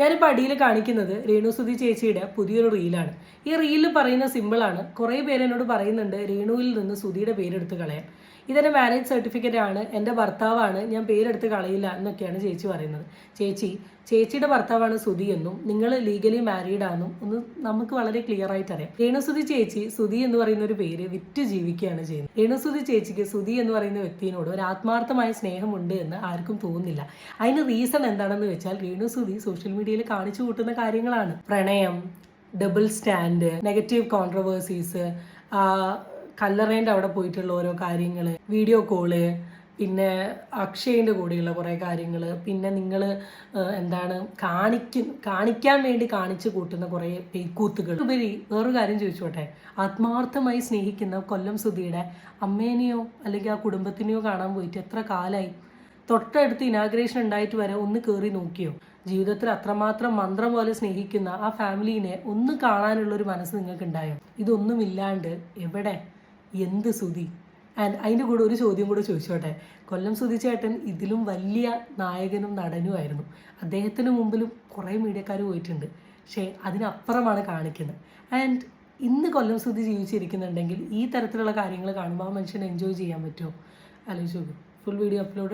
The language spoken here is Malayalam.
ഞാനിപ്പോൾ അടിയിൽ കാണിക്കുന്നത് രേണുസുതി ചേച്ചിയുടെ പുതിയൊരു റീലാണ്. ഈ റീലിൽ പറയുന്ന സിമ്പിളാണ്. കുറേ പേര് എന്നോട് പറയുന്നുണ്ട് രേണുവിൽ നിന്ന് സുധിയുടെ പേരെടുത്ത് കളയാൻ. ഇതെൻ്റെ മാരേജ് സർട്ടിഫിക്കറ്റ് ആണ്, എൻ്റെ ഭർത്താവാണ്, ഞാൻ പേരെടുത്ത് കളയില്ല എന്നൊക്കെയാണ് ചേച്ചി പറയുന്നത്. ചേച്ചിയുടെ ഭർത്താവാണ് സുധി എന്നും നിങ്ങൾ ലീഗലി മാരീഡ് ആണെന്നും ഒന്ന് നമുക്ക് വളരെ ക്ലിയർ ആയിട്ട് അറിയാം. രേണുസുതി ചേച്ചി സുധി എന്ന് പറയുന്ന ഒരു പേര് വിറ്റ് ജീവിക്കുകയാണ് ചെയ്യുന്നത്. രേണുസുതി ചേച്ചിക്ക് സുധി എന്ന് പറയുന്ന വ്യക്തിയോട് ഒരു ആത്മാർത്ഥമായ സ്നേഹമുണ്ട് എന്ന് ആർക്കും തോന്നുന്നില്ല. അതിന് റീസൺ എന്താണെന്ന് വെച്ചാൽ രേണുസുതി സോഷ്യൽ മീഡിയയിൽ കാണിച്ചു കൂട്ടുന്ന കാര്യങ്ങളാണ്. പ്രണയം, ഡബിൾ സ്റ്റാൻഡ്, നെഗറ്റീവ് കോൺട്രവേഴ്സീസ്, കല്ലറേൻ്റെ അവിടെ പോയിട്ടുള്ള ഓരോ കാര്യങ്ങൾ, വീഡിയോ കോള്, പിന്നെ അക്ഷയൻ്റെ കൂടെയുള്ള കുറേ കാര്യങ്ങൾ, പിന്നെ നിങ്ങൾ കാണിക്കാൻ വേണ്ടി കാണിച്ചു കൂട്ടുന്ന കുറേ പേക്കൂത്തുകൾ. ഉപരി വേറൊരു കാര്യം ചോദിച്ചോട്ടെ, ആത്മാർത്ഥമായി സ്നേഹിക്കുന്ന കൊല്ലം സുധിയുടെ അമ്മേനെയോ അല്ലെങ്കിൽ ആ കുടുംബത്തിനെയോ കാണാൻ പോയിട്ട് എത്ര കാലമായി? തൊട്ടടുത്ത് ഇനാഗ്രേഷൻ ഉണ്ടായിട്ട് വരെ ഒന്ന് കയറി നോക്കിയോ? ജീവിതത്തിൽ അത്രമാത്രം മന്ത്രം പോലെ സ്നേഹിക്കുന്ന ആ ഫാമിലീനെ ഒന്ന് കാണാനുള്ളൊരു മനസ്സ് നിങ്ങൾക്ക് ഉണ്ടായോ? ഇതൊന്നുമില്ലാണ്ട് എവിടെ എന്ത് സുധി? ആൻഡ് അതിൻ്റെ കൂടെ ഒരു ചോദ്യം കൂടെ ചോദിച്ചോട്ടെ, കൊല്ലം സുധി ചേട്ടൻ ഇതിലും വലിയ നായകനും നടനുമായിരുന്നു. അദ്ദേഹത്തിന് മുമ്പിലും കുറേ മീഡിയക്കാർ പോയിട്ടുണ്ട്, പക്ഷേ അതിനപ്പുറമാണ് കാണിക്കുന്നത്. ആൻഡ് ഇന്ന് കൊല്ലം സുധി ജീവിച്ചിരിക്കുന്നുണ്ടെങ്കിൽ ഈ തരത്തിലുള്ള കാര്യങ്ങൾ കാണുമ്പോൾ ആ മനുഷ്യനെ എൻജോയ് ചെയ്യാൻ പറ്റുമോ? ആലോചിച്ച് നോക്കും. Full video upload